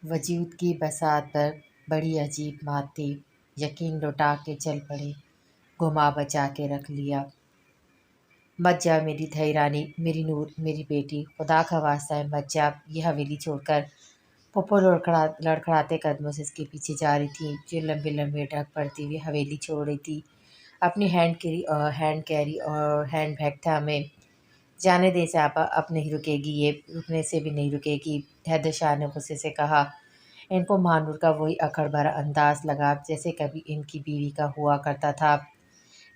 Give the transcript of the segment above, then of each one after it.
وجود کی بساط پر بڑی عجیب بات تھی، یقین لوٹا کے چل پڑے، گھما بچا کے رکھ لیا۔ مت جا میری دھئی رانی، میری نور، میری بیٹی، خدا کا واسطہ ہے مت جا یہ حویلی چھوڑ کر۔ پھپھو لڑکھڑاتے قدموں سے اس کے پیچھے جا رہی تھی، جو لمبے لمبے ڈھک پڑتی ہوئی حویلی چھوڑ رہی تھی۔ اپنی ہینڈ کیری اور ہینڈ بیگ تھامے، جانے دے صاحبہ، اب نہیں رکے گی، یہ رکنے سے بھی نہیں رکے گی، حیدر شاہ نے غصے سے کہا۔ ان کو مانور کا وہی اکڑ بھرا انداز لگا جیسے کبھی ان کی بیوی کا ہوا کرتا تھا۔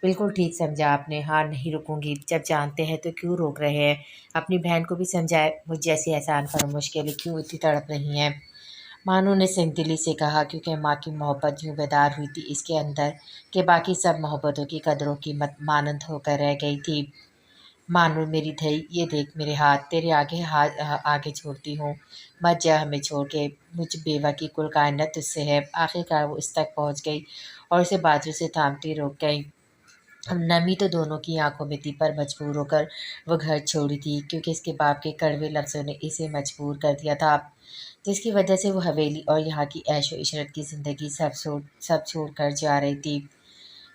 بالکل ٹھیک سمجھا آپ نے، ہاں نہیں رکوں گی، جب جانتے ہیں تو کیوں روک رہے ہیں؟ اپنی بہن کو بھی سمجھائے، مجھ جیسی احسان فراموش کے لیے کیوں اتنی تڑپ رہی ہیں؟ مانو نے سنگ سے کہا، کیونکہ ماں کی محبت یوں بیدار ہوئی تھی اس کے اندر کہ باقی سب محبتوں کی قدر و قیمت مانند ہو کر رہ گئی تھی۔ مانو میری دھئی، یہ دیکھ میرے ہاتھ، تیرے آگے چھوڑتی ہوں، مت جا ہمیں چھوڑ کے، مجھ بیوہ کی کل کائنات تجھ سے ہے۔ آخرکار وہ اس تک پہنچ گئی اور اسے بازو سے تھامتی روک گئی۔ نمی تو دونوں کی آنکھوں میں تھی، پر مجبور ہو کر وہ گھر چھوڑی تھی، کیونکہ اس کے باپ کے کڑوے لفظوں نے اسے مجبور کر دیا تھا، جس کی وجہ سے وہ حویلی اور یہاں کی عیش و عشرت کی زندگی سب چھوڑ کر جا رہی تھی۔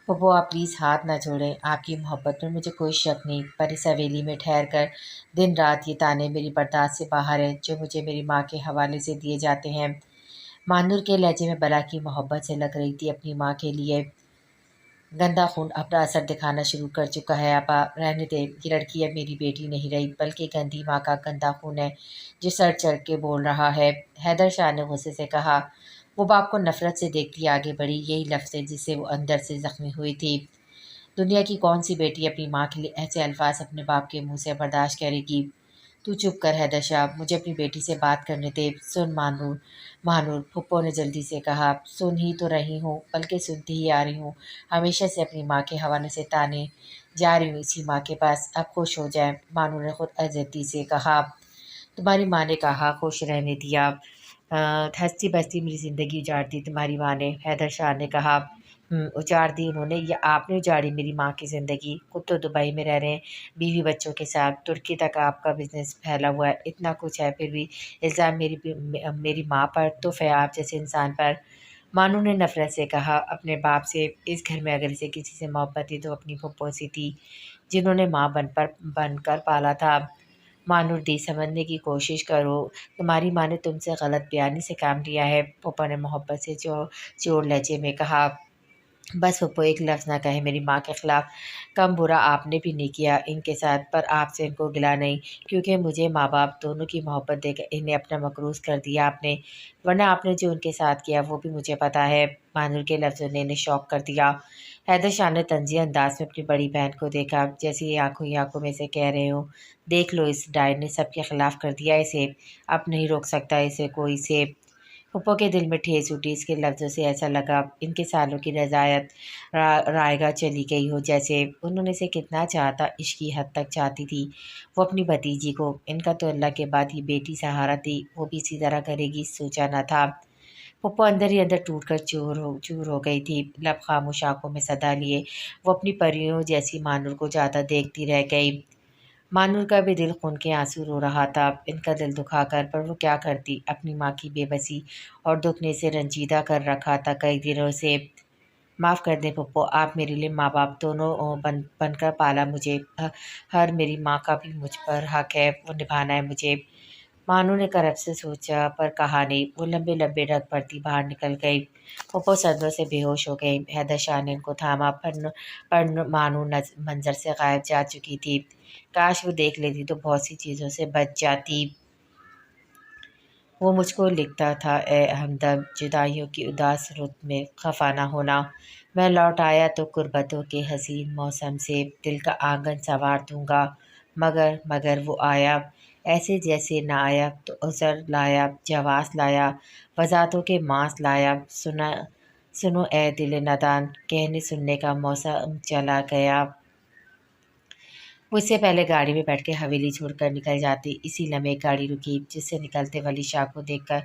پھپھو آپ پلیز ہاتھ نہ چھوڑیں، آپ کی محبت میں مجھے کوئی شک نہیں، پر اس حویلی میں ٹھہر کر دن رات یہ تانے میری برداشت سے باہر ہیں جو مجھے میری ماں کے حوالے سے دیے جاتے ہیں۔ مانور کے لہجے میں بلا کی محبت سے لگ رہی تھی اپنی ماں کے لیے۔ گندا خون اپنا اثر دکھانا شروع کر چکا ہے ابا، رہنے دے، یہ لڑکی اب میری بیٹی نہیں رہی، بلکہ گندی ماں کا گندا خون ہے جو سر چڑھ کے بول رہا ہے۔ حیدر شاہ نے غصے سے کہا۔ وہ باپ کو نفرت سے دیکھتی آگے بڑھی، یہی لفظ ہے جس سے وہ اندر سے زخمی ہوئی تھی۔ دنیا کی کون سی بیٹی اپنی ماں کے لیے ایسے الفاظ اپنے باپ کے منہ سے برداشت کرے گی؟ تو چپ کر حیدر شاہ، مجھے اپنی بیٹی سے بات کرنے دے۔ سن مانور، پھپھو نے جلدی سے کہا، سن ہی تو رہی ہوں، بلکہ سنتی ہی آ رہی ہوں، ہمیشہ سے اپنی ماں کے حوالے سے تانے جا رہی ہوں اسی ماں کے پاس، اب خوش ہو جائیں۔ مانور نے خود عزتی سے کہا۔ تمہاری ماں نے کہا خوش رہنے دیا، ہنستی بستی میری زندگی اجاڑ دی تمہاری ماں نے، حیدر شاہ نے کہا۔ اجاڑ دی انہوں نے یا آپ نے اجاڑی میری ماں کی زندگی؟ خود تو دبئی میں رہ رہے ہیں بیوی بچوں کے ساتھ، ترکی تک آپ کا بزنس پھیلا ہوا ہے، اتنا کچھ ہے، پھر بھی الزام میری ماں پر، تو آپ جیسے انسان پر۔ مانو نے نفرت سے کہا، اپنے باپ سے اس گھر میں اگر اسے کسی سے محبت تھی تو اپنی پھپھو سے تھی، جنہوں نے ماں بن کر پالا تھا۔ مانور دی، سمجھنے کی کوشش کرو، تمہاری ماں نے تم سے غلط بیانی سے کام لیا ہے، پھپھو نے محبت سے چوڑ لہجے میں کہا۔ بس پھپھو، ایک لفظ نہ کہیں میری ماں کے خلاف، کم برا آپ نے بھی نہیں کیا ان کے ساتھ، پر آپ سے ان کو گلہ نہیں، کیونکہ مجھے ماں باپ دونوں کی محبت دے کر انہیں اپنا مقروض کر دیا آپ نے، ورنہ آپ نے جو ان کے ساتھ کیا وہ بھی مجھے پتہ ہے۔ مانور کے لفظوں نے انہیں شوق کر دیا۔ حیدر شاہ نے طنزیہ انداز میں اپنی بڑی بہن کو دیکھا، جیسے یہ آنکھوں ہی آنکھوں میں سے کہہ رہے ہوں، دیکھ لو اس ڈائر نے سب کے خلاف کر دیا اسے، اب نہیں روک سکتا اسے کوئی سے۔ پھپھو کے دل میں ٹھیس اٹھی، اس کے لفظوں سے ایسا لگا ان کے سالوں کی رضایت رائگاں چلی گئی ہو، جیسے انہوں نے اسے کتنا چاہا تھا، عشق کی حد تک چاہتی تھی وہ اپنی بھتیجی کو، ان کا تو اللہ کے بعد ہی بیٹی سہارا تھی، وہ بھی اسی طرح کرے گی سوچا نہ تھا۔ پھپھو اندر ہی اندر ٹوٹ کر چور ہو گئی تھی، لب خاموش آنکھوں میں صدا لیے وہ اپنی پریوں جیسی مانور کو زیادہ دیکھتی رہ گئی۔ مانور کا بھی دل خون کے آنسو رو رہا تھا ان کا دل دکھا کر، پر وہ کیا کرتی، اپنی ماں کی بے بسی اور دکھ نے اسے رنجیدہ کر رکھا تھا کئی دنوں سے۔ معاف کر دیں پھپھو، آپ میرے لیے ماں باپ دونوں بن کر پالا مجھے، ہر میری ماں کا بھی مجھ پر حق ہے، وہ نبھانا ہے مجھے۔ مانو نے کرب سے سوچا پر کہا نہیں، وہ لمبے لمبے ڈگ پڑتی باہر نکل گئی۔ پھپھو صدمے سے بے ہوش ہو گئی، حیدر شاہ نے ان کو تھاما، پر مانو منظر سے غائب جا چکی تھی، کاش وہ دیکھ لیتی تو بہت سی چیزوں سے بچ جاتی۔ وہ مجھ کو لکھتا تھا، اے ہمدم، جدائیوں کی اداس رت میں خفا نہ ہونا، میں لوٹ آیا تو قربتوں کے حسین موسم سے دل کا آنگن سنوار دوں گا، مگر وہ آیا ایسے جیسے نہ آیا، تو عذر لایا، جواز لایا، وضاحتوں کے ماس لایا، سنو اے دل ندان، کہنے سننے کا موسم چلا گیا۔ وہ اس سے پہلے گاڑی میں بیٹھ کے حویلی چھوڑ کر نکل جاتی، اسی لمحے گاڑی رکی، جس سے نکلتے ولی شاہ کو دیکھ کر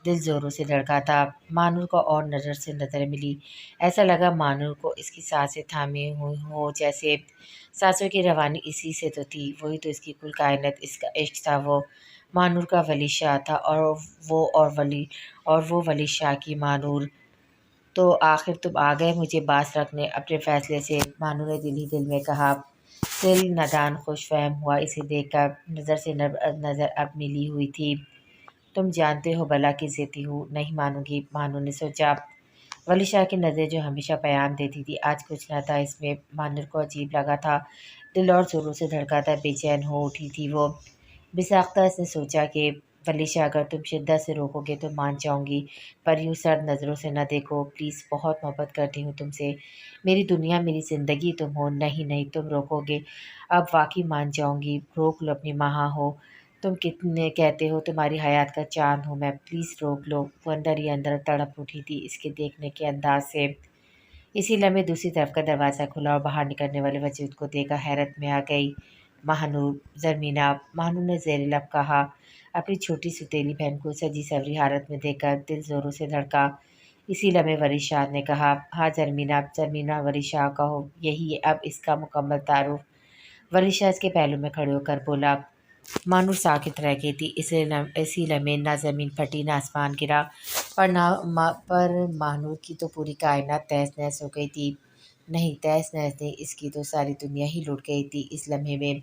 دل زوروں سے دھڑکا تھا۔ مانور کو اور نظر سے نظر ملی، ایسا لگا مانور کو اس کی سانسیں تھامی ہوئی ہوں، جیسے سانسوں کی روانی اسی سے تو تھی، وہی تو اس کی کل کائنات، اس کا عشق تھا وہ۔ مانور کا ولی شاہ تھا اور وہ ولی شاہ کی مانور۔ تو آخر تم آ گئے مجھے باز رکھنے اپنے فیصلے سے، مانو نے دل ہی دل میں کہا۔ دل نادان خوش فہم ہوا اسے دیکھ کر، نظر سے نظر اب ملی ہوئی تھی۔ تم جانتے ہو بلا کی ضدی ہوں، نہیں مانوں گی، مانو نے سوچا۔ ولی شاہ کی نظر جو ہمیشہ پیام دیتی تھی، آج کچھ نہ تھا اس میں۔ مانور کو عجیب لگا تھا، دل اور زوروں سے دھڑکا تھا، بے چین ہو اٹھی تھی وہ۔ بساختہ اس نے سوچا کہ ولی شاہ اگر تم شدت سے روکو گے تو مان جاؤں گی، پر یوں سرد نظروں سے نہ دیکھو پلیز، بہت محبت کرتی ہوں تم سے، میری دنیا میری زندگی تم ہو۔ نہیں نہیں، تم روکو گے اب واقعی مان جاؤں گی، روک لو اپنی ماں ہو، تم کتنے کہتے ہو تمہاری حیات کا چاند ہوں میں، پلیز روک لو۔ وہ اندر ہی اندر تڑپ اٹھی تھی اس کے دیکھنے کے انداز سے۔ اسی لمحے دوسری طرف کا دروازہ کھلا اور باہر نکلنے والے وجود کو دیکھا حیرت میں آ گئی۔ مہنور، زرمینہ، مہنور نے زیر لب کہا۔ اپنی چھوٹی ستیلی بہن کو سجی سوری حالت میں دیکھ کر دل زوروں سے دھڑکا۔ اسی لمحے ولی شاہ نے کہا، ہاں زرمینہ، زرمینہ ولی شاہ کہو، یہی ہے اب اس کا مکمل تعارف۔ ولی شاہ اس کے پہلو میں کھڑے ہو کر بولا۔ مانور ساکت رہ گئی تھی، اسی لمحے نہ زمین پھٹی نہ آسمان گرا، پر مانور کی تو پوری کائنات تہس نہس ہو گئی تھی۔ نہیں تہس نہس نہیں، اس کی تو ساری دنیا ہی لٹ گئی تھی اس لمحے میں۔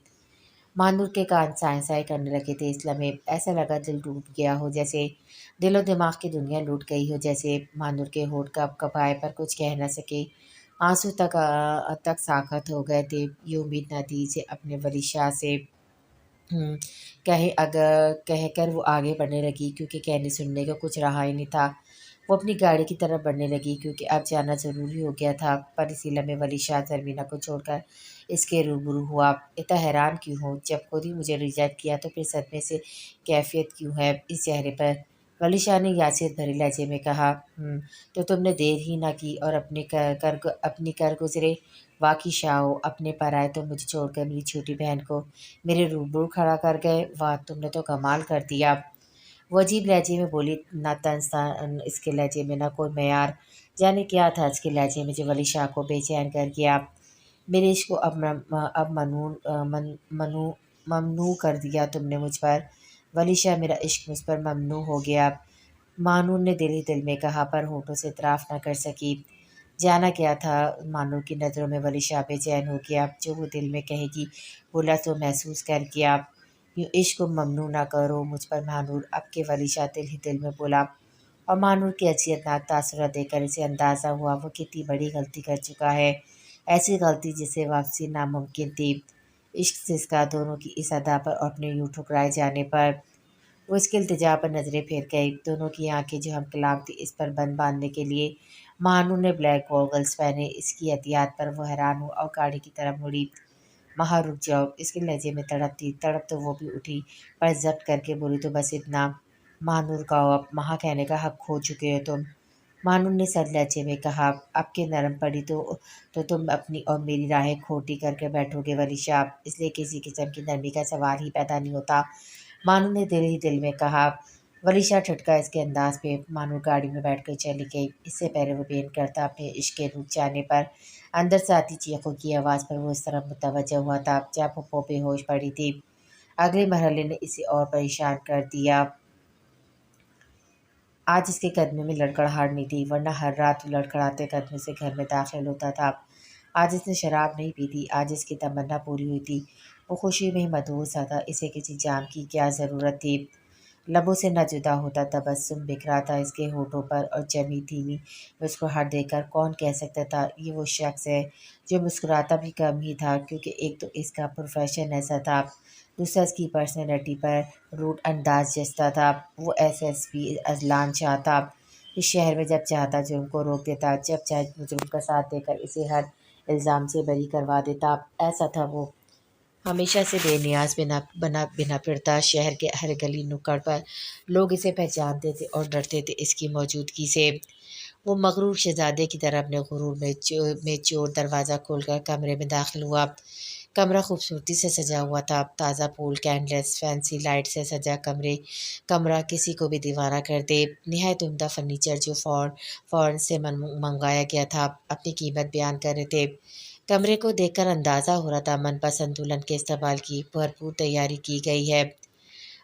مانور کے کان سائیں سائیں کرنے لگے تھے اس لمحے، ایسا لگا دل ٹوٹ گیا ہو، جیسے دل و دماغ کی دنیا لوٹ گئی ہو، جیسے مانور کے ہونٹ کب کب آئے پر کچھ کہہ نہ سکے، آنسو تک ساخت ہو گئے تھے۔ یہ امید نہ تھی اسے اپنے ولی شاہ سے، کہہ کر وہ آگے بڑھنے لگی کیونکہ کہنے سننے کو کچھ رہا ہی نہیں تھا۔ وہ اپنی گاڑی کی طرف بڑھنے لگی کیونکہ اب جانا ضروری ہو گیا تھا، پر اسی لمحے ولی شاہ زرمینہ کو چھوڑ کر اس کے روبرو ہوا۔ اتنا حیران کیوں ہو، جب خود ہی مجھے ریجیکٹ کیا تو پھر صدمے سے کیفیت کیوں ہے اس چہرے پر؟ ولی شاہ نے یاسیت بھرے لہجے میں کہا، تو تم نے دیر ہی نہ کی اور اپنی کر گزرے، واقعی شاہ ہو، اپنے پر آئے تو مجھے چھوڑ کر میری چھوٹی بہن کو میرے روبرو کھڑا کر گئے، واہ تم نے تو کمال کر دیا۔ وہ عجیب لہجے میں بولی، نہ طنز تھا اس کے لہجے میں نہ کوئی معیار، جانے کیا تھا اس کے لہجے میں جو ولی شاہ کو بے چین کر گیا۔ میرے عشق کو اب ممنوع کر دیا تم نے مجھ پر، ولی شاہ میرا عشق مجھ پر ممنوع ہو گیا، مانور نے دل ہی دل میں کہا پر ہونٹوں سے اعتراف نہ کر سکی۔ جانا کیا تھا، مانور کی نظروں میں ولی شاہ بے چین ہو گیا، جو وہ دل میں کہے گی وہ لفظ وہ محسوس کر گیا۔ یوں عشق کو ممنوع نہ کرو مجھ پر مانور، اب کے ولی شاہ دل ہی دل میں بولا، اور مانور کی اذیت ناک تاثرات دیکھ کر اسے اندازہ ہوا وہ کتنی بڑی غلطی کر چکا ہے، ایسی غلطی جس سے واپسی ناممکن تھی۔ عشق سسکا دونوں کی اس ادا پر اور اپنے یوں ٹھکرائے جانے پر۔ وہ اس کے التجا پر نظریں پھیر گئی، دونوں کی آنکھیں جو ہم کلام تھی اس پر بند باندھنے کے لیے۔ مانور نے بلیک گوگلز پہنے، اس کی احتیاط پر وہ حیران ہوا اور گاڑی کی طرف مڑی۔ مہا رک جاؤ، اس کے لہجے میں تڑپ تھی، تڑپ تو وہ بھی اٹھی پر ضبط کر کے بولی، تو بس اتنا، مانور کہو اب، مہا کہنے کا حق کھو چکے ہو تم، مانور نے سرد لہجے میں کہا۔ اب کے نرم پڑی تو تم اپنی اور میری راہیں کھوٹی کر کے بیٹھو گے ولی شاہ، اس لیے کسی قسم کی نرمی کا سوال ہی پیدا نہیں ہوتا، مانور نے دل ہی دل میں کہا۔ ولی شاہ ٹھٹکا اس کے انداز پہ، مانور گاڑی میں بیٹھ کر چلی گئی، اس سے پہلے وہ بین کرتا اپنے عشق کے رک جانے پر، اندر سے آتی چیخوں کی آواز پر وہ اس طرح متوجہ ہوا تھا جب وہ بے ہوش پڑی تھی۔ اگلے مرحلے نے اسے اور پریشان کر دیا۔ آج اس کے قدمے میں لڑکھڑاہٹ نہیں تھی، ورنہ ہر رات وہ لڑکھڑاتے قدموں سے گھر میں داخل ہوتا تھا۔ آج اس نے شراب نہیں پی تھی، آج اس کی تمنا پوری ہوئی تھی، وہ خوشی میں ہی مدہوش سا تھا، اسے کسی جام کی کیا ضرورت تھی۔ لبوں سے نہ جدا ہوتا تبسم بکھرا تھا اس کے ہونٹوں پر، اور جمی دھیمی مسکراہٹ دیکھ کر کون کہہ سکتا تھا یہ وہ شخص ہے جو مسکراتا بھی کم ہی تھا، کیونکہ ایک تو اس کا پروفیشن ایسا تھا، دوسرا اس کی پرسنالٹی پر روڈ انداز جچتا تھا۔ وہ SSP اذلان شاہ تھا، اس شہر میں جب چاہتا جرم کو روک دیتا، جب چاہے مجرم کا ساتھ دے کر اسے ہر الزام سے بری کروا دیتا، ایسا تھا وہ، ہمیشہ سے بے نیاز بنا پھرتا، شہر کے ہر گلی نکڑ پر لوگ اسے پہچانتے تھے اور ڈرتے تھے اس کی موجودگی سے۔ وہ مغرور شہزادے کی طرح اپنے غرور میں چور دروازہ کھول کر کمرے میں داخل ہوا۔ کمرہ خوبصورتی سے سجا ہوا تھا، تازہ پھول، کینڈلز، فینسی لائٹ سے سجا کمرہ کسی کو بھی دیوانہ کر دے، نہایت عمدہ فرنیچر جو فورن سے منگوایا گیا تھا، اپنی قیمت بیان کر رہے تھے۔ کمرے کو دیکھ کر اندازہ ہو رہا تھا من پسند دلہن کے استقبال کی بھرپور تیاری کی گئی ہے۔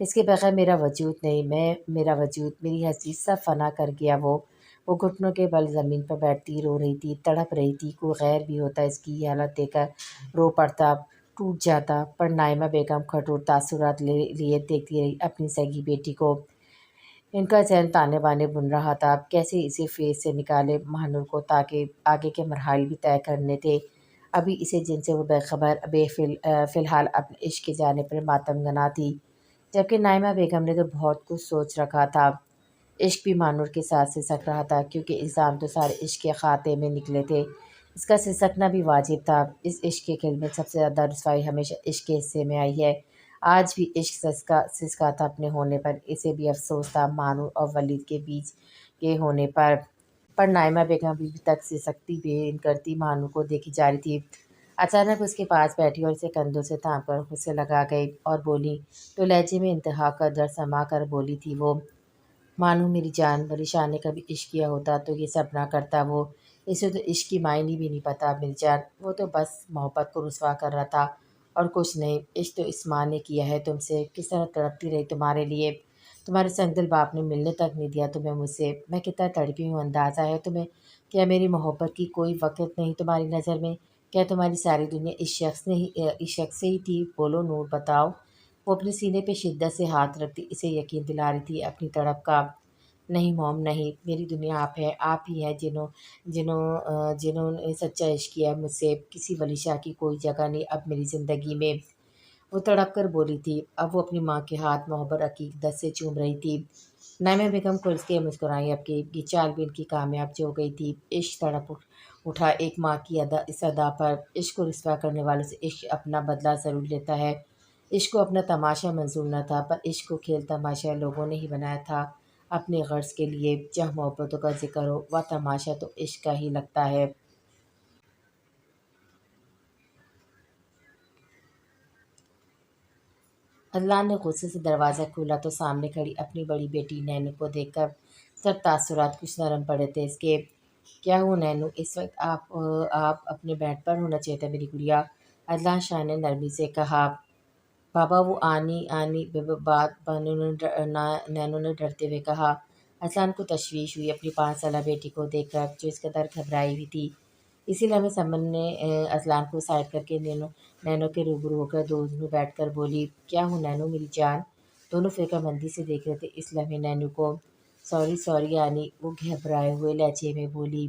اس کے بغیر میرا وجود نہیں، میرا وجود، میری ہستی سب فنا کر گیا وہ گھٹنوں کے بل زمین پر بیٹھتی رو رہی تھی، تڑپ رہی تھی۔ کوئی غیر بھی ہوتا اس کی یہ حالت دیکھ کر رو پڑتا، ٹوٹ جاتا، پر نائمہ بیگم کھٹور تاثرات لیے دیکھتی رہی اپنی سگی بیٹی کو۔ ان کا ذہن تانے بانے بن رہا تھا، اب کیسے اسے فیض سے نکالے مہنور کو، تاکہ آگے کے مراحل بھی طے کرنے تھے۔ ابھی اسے جن سے وہ بے خبر، فی الحال اپنے عشق کے جانے پر ماتم گنا تھی، جبکہ نائمہ بیگم نے تو بہت کچھ سوچ رکھا تھا۔ عشق بھی مانور کے ساتھ سسک رہا تھا، کیونکہ الزام تو سارے عشق کے خاتے میں نکلے تھے، اس کا سسکنا بھی واجب تھا۔ اس عشق کے کھیل میں سب سے زیادہ رسوائی ہمیشہ عشق کے حصے میں آئی ہے۔ آج بھی عشق سسکا تھا اپنے ہونے پر، اسے بھی افسوس تھا مانور اور ولید کے بیچ کے ہونے پر نائمہ بیگم ابھی تک سسکتی بے ان کرتی مانور کو دیکھی جا رہی تھی۔ اچانک اس کے پاس بیٹھی اور اسے کندھوں سے تھام کر خود سے لگا گئی اور بولی، تو لہجے میں انتہا کا درد سما کر بولی تھی وہ، مانو میری جان، ریشان نے کبھی عشق کیا ہوتا تو یہ سب نہ کرتا وہ، اسے تو عشق کی معنی بھی نہیں پتہ میری جان، وہ تو بس محبت کو رسوا کر رہا تھا اور کچھ نہیں۔ عشق تو اس ماں نے کیا ہے تم سے، کس طرح تڑپتی رہی تمہارے لیے، تمہارے سنگدل باپ نے ملنے تک نہیں دیا تمہیں مجھ سے، میں کتنا تڑپی ہوں اندازہ ہے تمہیں؟ کیا میری محبت کی کوئی وقت نہیں تمہاری نظر میں؟ کیا تمہاری ساری دنیا اس شخص سے ہی تھی؟ بولو نور، بتاؤ۔ وہ اپنے سینے پہ شدت سے ہاتھ رکھتی اسے یقین دلا رہی تھی اپنی تڑپ کا۔ نہیں موم نہیں، میری دنیا آپ ہے، آپ ہی ہیں جنہوں نے سچا عشق کیا ہے مجھ سے، کسی ولی شاہ کی کوئی جگہ نہیں اب میری زندگی میں، وہ تڑپ کر بولی تھی۔ اب وہ اپنی ماں کے ہاتھ محبت عقیدت سے چوم رہی تھی۔ نعیمہ بیگم کھل کے مسکرائی، اب کی یہ چال بھی ان کی کامیاب جو ہو گئی تھی۔ عشق تڑپ اٹھا ایک ماں کی اس ادا پر، عشق کو رسوا کرنے والوں سے عشق اپنا بدلہ ضرور لیتا ہے۔ عشق کو اپنا تماشا منظور نہ تھا، پر عشق کو کھیل تماشا لوگوں نے ہی بنایا تھا اپنے غرض کے لیے۔ جہاں محبتوں کا ذکر ہو وہ تماشا تو عشق کا ہی لگتا ہے۔ عدنان نے غصے سے دروازہ کھولا تو سامنے کھڑی اپنی بڑی بیٹی نینو کو دیکھ کر سب تاثرات کچھ نرم پڑے تھے اس کے۔ کیا ہو نینو، اس وقت آپ اپنے بیڈ پر ہونا چاہیے تھا میری گڑیا، عدنان شاہ نے نرمی سے کہا۔ بابا وہ آنی بات، نینو نے ڈرتے ہوئے کہا۔ عدنان کو تشویش ہوئی اپنی 5 سالہ بیٹی کو دیکھ کر جو اس قدر گھبرائی ہوئی تھی۔ اسی لمحے سمن نے عدنان کو سائڈ کر کے نینو کے روبرو ہو کر دونوں بیٹھ کر بولی، کیا ہو نینو میری جان؟ دونوں فکر مندی سے دیکھ رہے تھے اس لمحے نینو کو۔ سوری آنی، وہ گھبرائے ہوئے لہجے میں بولی۔